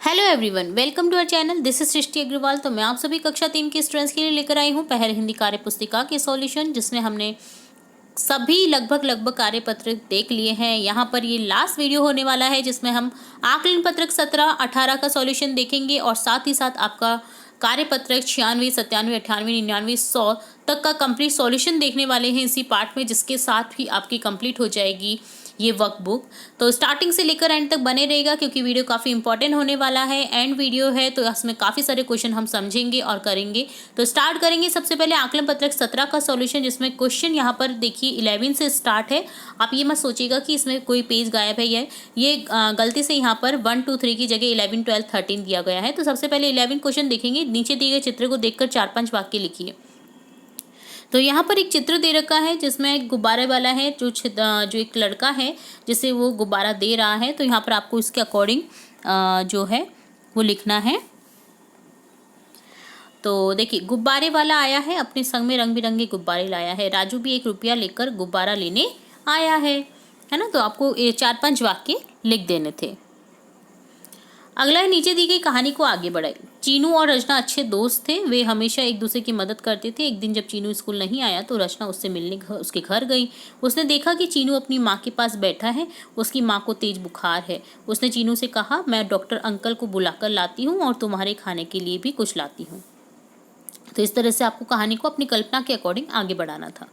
Hello everyone, welcome to our channel. This is Srishti Agarwal. तो मैं आप सभी कक्षा 3 के स्टूडेंट्स के लिए लेकर आई हूँ पहल हिंदी कार्य पुस्तिका के सॉल्यूशन, जिसमें हमने सभी लगभग कार्य पत्रक देख लिए हैं। यहाँ पर ये लास्ट वीडियो होने वाला है जिसमें हम आकलन पत्रक 17, 18 का सॉल्यूशन देखेंगे और साथ ही साथ आपका कार्य पत्रक 96, 97, 98, 99, 100 तक का कंप्लीट सॉल्यूशन देखने वाले हैं इसी पार्ट में, जिसके साथ ही आपकी कंप्लीट हो जाएगी ये वर्कबुक। तो स्टार्टिंग से लेकर एंड तक बने रहेगा क्योंकि वीडियो काफ़ी इंपॉर्टेंट होने वाला है। एंड वीडियो है तो इसमें काफ़ी सारे क्वेश्चन हम समझेंगे और करेंगे। तो स्टार्ट करेंगे सबसे पहले आकलन पत्रक 17 का सॉल्यूशन, जिसमें क्वेश्चन यहाँ पर देखिए 11 से स्टार्ट है। आप ये मत सोचिएगा कि इसमें कोई पेज गायब है। ये गलती से यहाँ पर 1, 2, 3 की जगह 11, 12, 13 दिया गया है। तो सबसे पहले 11 क्वेश्चन देखेंगे। नीचे दिए गए चित्र को देखकर 4-5 वाक्य लिखिए। तो यहाँ पर एक चित्र दे रखा है जिसमें गुब्बारे वाला है, जो एक लड़का है जिसे वो गुब्बारा दे रहा है। तो यहाँ पर आपको इसके अकॉर्डिंग जो है वो लिखना है। तो देखिए, गुब्बारे वाला आया है, अपने संग में रंग बिरंगे गुब्बारे लाया है। राजू भी 1 रुपया लेकर गुब्बारा लेने आया है ना। तो आपको ये 4-5 वाक्य लिख देने थे। अगला है, नीचे दी गई कहानी को आगे बढ़ाई। चीनू और रचना अच्छे दोस्त थे। वे हमेशा एक दूसरे की मदद करते थे। एक दिन जब चीनू स्कूल नहीं आया तो रचना उससे मिलने उसके घर गई। उसने देखा कि चीनू अपनी माँ के पास बैठा है। उसकी माँ को तेज बुखार है। उसने चीनू से कहा, मैं डॉक्टर अंकल को बुलाकर लाती हूँ और तुम्हारे खाने के लिए भी कुछ लाती हूँ। तो इस तरह से आपको कहानी को अपनी कल्पना के अकॉर्डिंग आगे बढ़ाना था।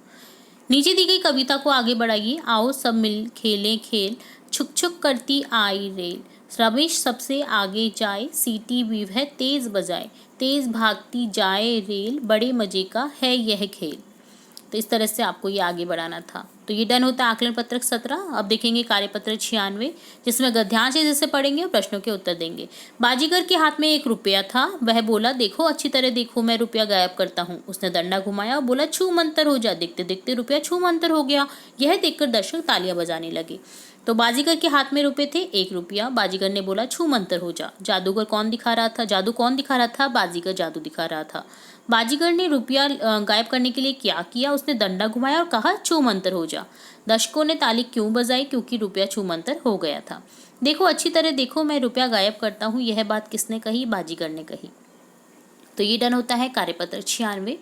नीचे दी गई कविता को आगे बढ़ाइए। आओ सब मिल खेलें खेल, छुक छुक करती आई रेल, रमेश सबसे आगे जाए, सीटी भी वह तेज बजाए, तेज भागती जाए रेल, बड़े मजे का है यह खेल। तो इस तरह से आपको ये आगे बढ़ाना था। तो ये डन होता है आकलन पत्रक 17। अब देखेंगे कार्यपत्रक 96, जिसमें गद्यांश है जिसे पढ़ेंगे और प्रश्नों के उत्तर देंगे। बाजीगर के हाथ में 1 रुपया था। वह बोला, देखो अच्छी तरह देखो, मैं रुपया गायब करता हूँ। उसने डंडा घुमाया और बोला, छू मंतर हो जा। देखते देखते रुपया छू मंतर हो गया। यह देखकर दर्शक तालियां बजाने लगे। तो बाजीगर के हाथ में रुपए थे 1 रुपया। बाजीगर ने बोला, छू मंतर हो जा। जादू कौन दिखा रहा था? बाजीगर जादू दिखा रहा था। बाजीगर ने रुपया गायब करने के लिए क्या किया? उसने डंडा घुमाया और कहा, छू मंतर हो जा। दर्शकों ने ताली क्यों बजाई? क्योंकि रुपया छू मंतर हो गया था। देखो अच्छी तरह देखो, मैं रुपया गायब करता हूँ। यह बात किसने कही? बाजीगर ने कही। तो ये डन होता है कार्यपत्रक 96।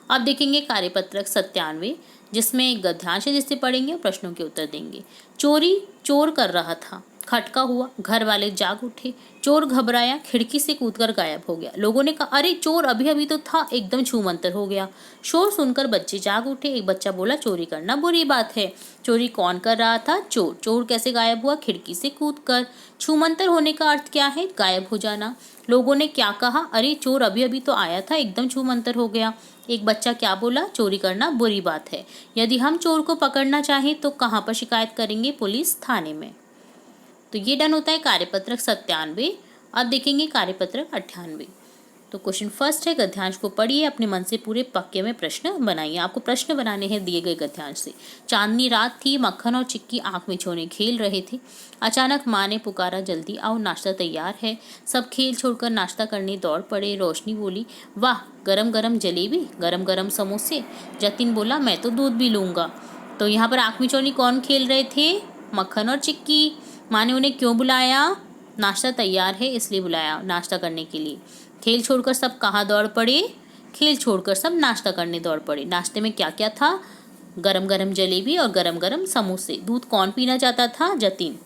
अब देखेंगे कार्यपत्रक 97, जिसमें गद्यांश है जिससे पढ़ेंगे और प्रश्नों के उत्तर देंगे। चोरी चोर कर रहा था, खटका हुआ, घर वाले जाग उठे। चोर घबराया, खिड़की से कूदकर गायब हो गया। लोगों ने कहा, अरे चोर अभी अभी तो था, एकदम छूमंतर हो गया। शोर सुनकर बच्चे जाग उठे। एक बच्चा बोला, चोरी करना बुरी बात है। चोरी कौन कर रहा था? चोर। चोर कैसे गायब हुआ? खिड़की से कूदकर। छूमंतर होने का अर्थ क्या है? गायब हो जाना। लोगों ने क्या कहा? अरे चोर अभी अभी तो आया था, एकदम छूमंतर हो गया। एक बच्चा क्या बोला? चोरी करना बुरी बात है। यदि हम चोर को पकड़ना चाहें तो कहाँ पर शिकायत करेंगे? पुलिस थाने में। तो ये डन होता है कार्यपत्रक 97। अब देखेंगे कार्यपत्रक 98। तो क्वेश्चन फर्स्ट है, गद्यांश को पढ़िए, अपने मन से पूरे पक्के में प्रश्न बनाइए। आपको प्रश्न बनाने हैं दिए गए गद्यांश से। चांदनी रात थी, मक्खन और चिक्की आंख मिचौने खेल रहे थे। अचानक माँ ने पुकारा, जल्दी आओ, नाश्ता तैयार है। सब खेल छोड़कर नाश्ता करने दौड़ पड़े। रोशनी बोली, वाह, गरम गरम जलेबी, गरम गरम समोसे। जतिन बोला, मैं तो दूध भी लूँगा। तो यहाँ पर आंख मिचौनी कौन खेल रहे थे? मक्खन और चिक्की। माँ ने उन्हें क्यों बुलाया? नाश्ता तैयार है इसलिए बुलाया, नाश्ता करने के लिए। खेल छोड़कर सब कहाँ दौड़ पड़े? खेल छोड़कर सब नाश्ता करने दौड़ पड़े। नाश्ते में क्या क्या था? गरम गरम जलेबी और गरम गरम समोसे। दूध कौन पीना चाहता था? जतिन।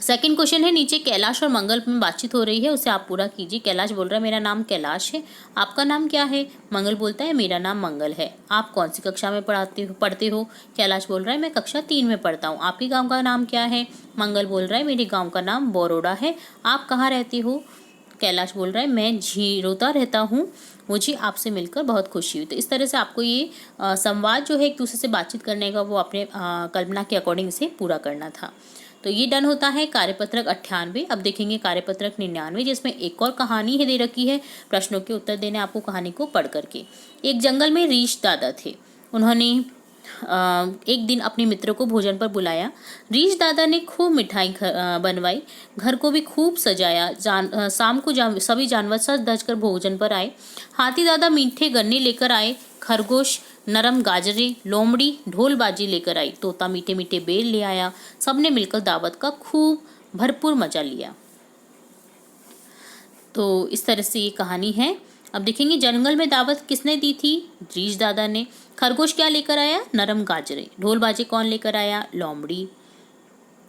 सेकंड क्वेश्चन है, नीचे कैलाश और मंगल में बातचीत हो रही है, उसे आप पूरा कीजिए। कैलाश बोल रहा है, मेरा नाम कैलाश है। आपका नाम क्या है? मंगल बोलता है, मेरा नाम मंगल है। आप कौन सी कक्षा में पढ़ते हो? कैलाश बोल रहा है, मैं कक्षा 3 में पढ़ता हूँ। आपके गाँव का नाम क्या है? मंगल बोल रहा है, मेरे गाँव का नाम बरोड़ा है। आप कहाँ रहते हो? कैलाश बोल रहा है, मैं झीरोता रहता हूँ। मुझे आपसे मिलकर बहुत खुशी हुई। तो इस तरह से आपको ये संवाद जो है एक दूसरे से बातचीत करने का, वो अपने कल्पना के अकॉर्डिंग से पूरा करना था। तो ये डन होता है कार्यपत्रक 98। अब देखेंगे कार्यपत्रक 99, जिसमें एक और कहानी है दे रखी है। प्रश्नों के उत्तर देने आपको कहानी को पढ़ करके। एक जंगल में रीछ दादा थे। उन्होंने एक दिन अपने मित्र को भोजन पर बुलाया। रीछ दादा ने खूब मिठाई बनवाई, घर को भी खूब सजाया। शाम को सभी जानवर सज धज कर भोजन पर आए। हाथी दादा मीठे गन्ने लेकर आए, खरगोश नरम गाजरे, लोमड़ी ढोल बाजी लेकर आई, तोता मीठे मीठे बेल ले आया। सबने मिलकर दावत का खूब भरपूर मजा लिया। तो इस तरह से ये कहानी है। अब देखेंगे जंगल में दावत किसने दी थी? रीछ दादा ने। खरगोश क्या लेकर आया? नरम गाजरे। ढोल बाजे कौन लेकर आया? लोमड़ी।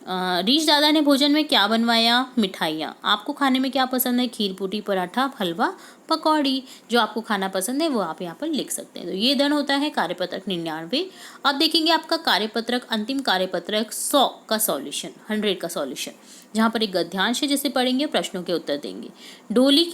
रीछ दादा ने भोजन में क्या बनवाया? मिठाइयाँ। आपको खाने में क्या पसंद है? खीर, पूरी, पराठा, हलवा, पकौड़ी। जो आपको खाना पसंद है वो आप यहाँ पर लिख सकते हैं। तो ये डन होता है कार्यपत्रक 99। अब देखेंगे आपका कार्यपत्रक, अंतिम कार्यपत्रक 100 का सॉल्यूशन, 100 का सॉल्यूशन, जहाँ पर एक गद्यांश है जिसे पढ़ेंगे, प्रश्नों के उत्तर देंगे। डॉली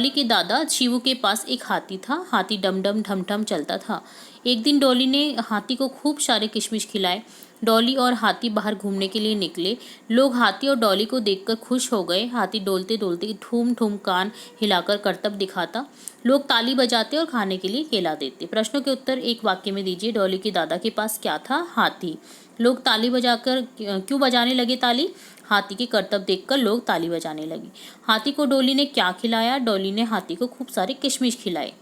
के दादा शिवू के पास एक हाथी था। हाथी डम डम ढम ढम चलता था। एक दिन डॉली ने हाथी को खूब सारे किशमिश खिलाए। डॉली और हाथी बाहर घूमने के लिए निकले। लोग हाथी और डॉली को देखकर खुश हो गए। हाथी डोलते डोलते ठूम ठूम कान हिलाकर करतब दिखाता। लोग ताली बजाते और खाने के लिए केला देते। प्रश्नों के उत्तर एक वाक्य में दीजिए। डॉली के दादा के पास क्या था? हाथी। लोग ताली बजाकर क्यों बजाने लगे ताली? हाथी के करतब देखकर लोग ताली बजाने लगे। हाथी को डॉली ने क्या खिलाया? डॉली ने हाथी को खूब सारे किशमिश खिलाए।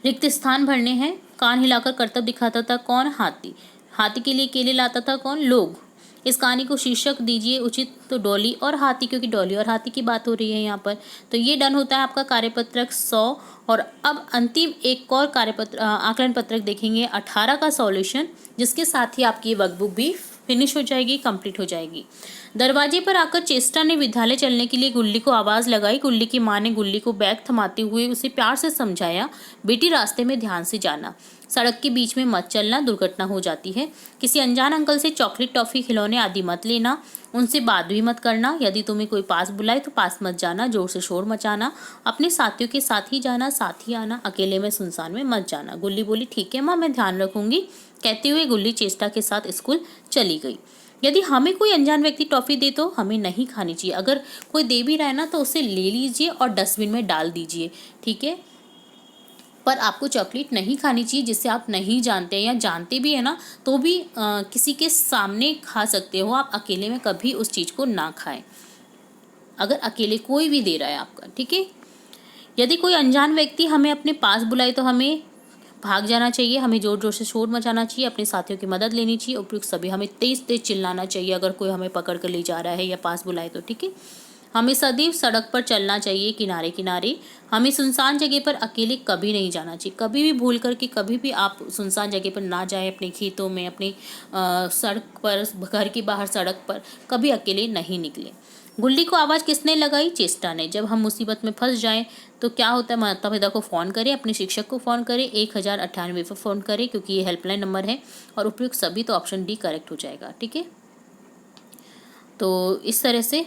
रिक्त स्थान भरने हैं। कान हिलाकर करतब दिखाता था कौन? हाथी। हाथी के लिए केले लाता था कौन? लोग। इस कहानी को शीर्षक दीजिए उचित। तो डॉली और हाथी, क्योंकि डॉली और हाथी की बात हो रही है यहाँ पर। तो ये डन होता है आपका कार्यपत्रक 100। और अब अंतिम एक और आकलन पत्रक देखेंगे 18 का सॉल्यूशन, जिसके साथ ही आपकी वर्कबुक भी फिनिश हो जाएगी, कंप्लीट हो जाएगी। दरवाजे पर आकर चेष्टा ने विद्यालय चलने के लिए गुल्ली को आवाज़ लगाई। गुल्ली की माँ ने गुल्ली को बैग थमाते हुए उसे प्यार से समझाया, बेटी रास्ते में ध्यान से जाना, सड़क के बीच में मत चलना, दुर्घटना हो जाती है। किसी अनजान अंकल से चॉकलेट, टॉफी, खिलौने आदि मत लेना। उनसे बात भी मत करना। यदि तुम्हें कोई पास बुलाए तो पास मत जाना, जोर से शोर मचाना। अपने साथियों के साथ ही जाना, साथ ही आना, अकेले में सुनसान में मत जाना। गुल्ली बोली ठीक है माँ, मैं ध्यान रखूंगी। कहते हुए गुल्ली चेष्टा के साथ स्कूल चली गई। यदि हमें कोई अनजान व्यक्ति टॉफी दे तो हमें नहीं खानी चाहिए। अगर कोई दे भी रहा है ना तो उसे ले लीजिए और डस्टबिन में डाल दीजिए, ठीक है। पर आपको चॉकलेट नहीं खानी चाहिए जिससे आप नहीं जानते, या जानते भी है ना तो भी किसी के सामने खा सकते हो। आप अकेले में कभी उस चीज़ को ना खाएं, अगर अकेले कोई भी दे रहा है आपका, ठीक है। यदि कोई अनजान व्यक्ति हमें अपने पास बुलाए तो हमें भाग जाना चाहिए। हमें जोर जोर से शोर मचाना चाहिए, अपने साथियों की मदद लेनी चाहिए। उपयुक्त सभी हमें तेज तेज चिल्लाना चाहिए अगर कोई हमें पकड़ कर ले जा रहा है या पास बुलाए तो, ठीक है। हमें सदैव सड़क पर चलना चाहिए, किनारे किनारे। हमें सुनसान जगह पर अकेले कभी नहीं जाना चाहिए। कभी भी भूल करके कभी भी आप सुनसान जगह पर ना जाएं। अपने खेतों में, अपनी सड़क पर, घर के बाहर सड़क पर कभी अकेले नहीं निकले। गुल्ली को आवाज़ किसने लगाई? चेष्टा ने। जब हम मुसीबत में फंस जाएं तो क्या होता है? माता पिता को फ़ोन करें, अपने शिक्षक को फ़ोन करें, 1098 पर फ़ोन करें, क्योंकि ये हेल्पलाइन नंबर है। और उपयुक्त सभी, तो ऑप्शन डी करेक्ट हो जाएगा, ठीक है। तो इस तरह से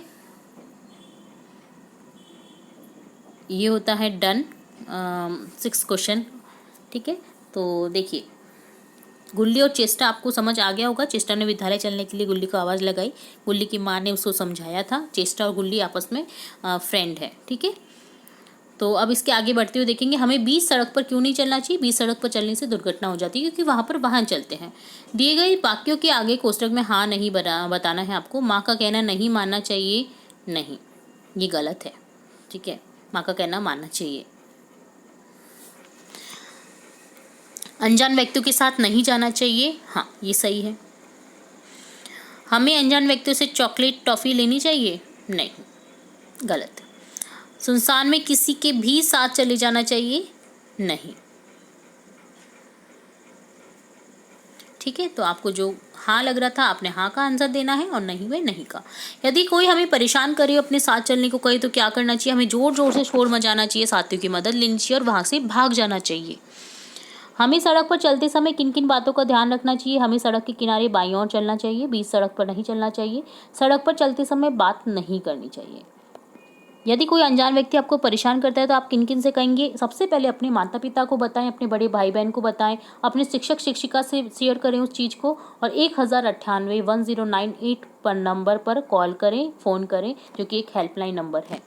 ये होता है डन 6 क्वेश्चन, ठीक है। तो देखिए, गुल्ली और चेष्टा आपको समझ आ गया होगा। चेष्टा ने विद्यालय चलने के लिए गुल्ली को आवाज़ लगाई। गुल्ली की माँ ने उसको समझाया था। चेष्टा और गुल्ली आपस में फ्रेंड है, ठीक है। तो अब इसके आगे बढ़ते हुए देखेंगे हमें बीच सड़क पर क्यों नहीं चलना चाहिए। बीच सड़क पर चलने से दुर्घटना हो जाती है, क्योंकि वहाँ पर वाहन चलते हैं। दिए गए वाक्यों के आगे कोष्टक में हाँ नहीं बताना है आपको। माँ का कहना नहीं मानना चाहिए, नहीं, ये गलत है, ठीक है। माँ का कहना मानना चाहिए। अनजान व्यक्तियों के साथ नहीं जाना चाहिए, हाँ ये सही है। हमें अनजान व्यक्तियों से चॉकलेट, टॉफ़ी लेनी चाहिए, नहीं, गलत है। सुनसान में किसी के भी साथ चले जाना चाहिए, नहीं, ठीक है। तो आपको जो हाँ लग रहा था आपने हाँ का आंसर देना है, और नहीं में नहीं का। यदि कोई हमें परेशान करे, अपने साथ चलने को कहे, तो क्या करना चाहिए? हमें जोर जोर से शोर मचाना चाहिए, साथियों की मदद लेनी चाहिए और वहाँ से भाग जाना चाहिए। हमें सड़क पर चलते समय किन किन बातों का ध्यान रखना चाहिए? हमें सड़क के किनारे बाईं ओर चलना चाहिए, बीच सड़क पर नहीं चलना चाहिए, सड़क पर चलते समय बात नहीं करनी चाहिए। यदि कोई अनजान व्यक्ति आपको परेशान करता है तो आप किन किन से कहेंगे? सबसे पहले अपने माता पिता को बताएं, अपने बड़े भाई बहन को बताएं, अपने शिक्षक शिक्षिका से शेयर करें उस चीज़ को, और 1098 पर नंबर पर कॉल करें, फ़ोन करें, जो कि एक हेल्पलाइन नंबर है।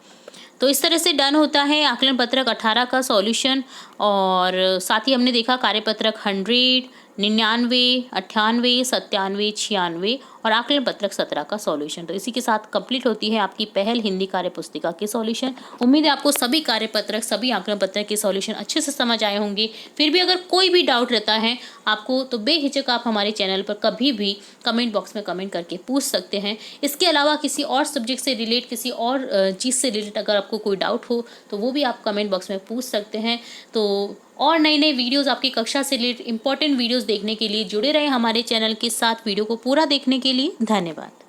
तो इस तरह से डन होता है आकलन पत्रक 18 का सॉल्यूशन। और साथ ही हमने देखा कार्यपत्रक 100, 99, 98, 97, 96 और आकलन पत्रक 17 का सॉल्यूशन। तो इसी के साथ कंप्लीट होती है आपकी पहल हिंदी कार्य पुस्तिका के सॉल्यूशन। उम्मीद है आपको सभी कार्य पत्रक, सभी आकलन पत्रक के सॉल्यूशन अच्छे से समझ आए होंगे। फिर भी अगर कोई भी डाउट रहता है आपको तो बेहिचक आप हमारे चैनल पर कभी भी कमेंट बॉक्स में कमेंट करके पूछ सकते हैं। इसके अलावा किसी और सब्जेक्ट से रिलेट, किसी और चीज़ से रिलेट अगर आपको कोई डाउट हो तो वो भी आप कमेंट बॉक्स में पूछ सकते हैं। तो और नई नई वीडियोस आपकी कक्षा से रिलेटेड इंपॉर्टेंट वीडियोस देखने के लिए जुड़े रहे हमारे चैनल के साथ। वीडियो को पूरा देखने के लिए धन्यवाद।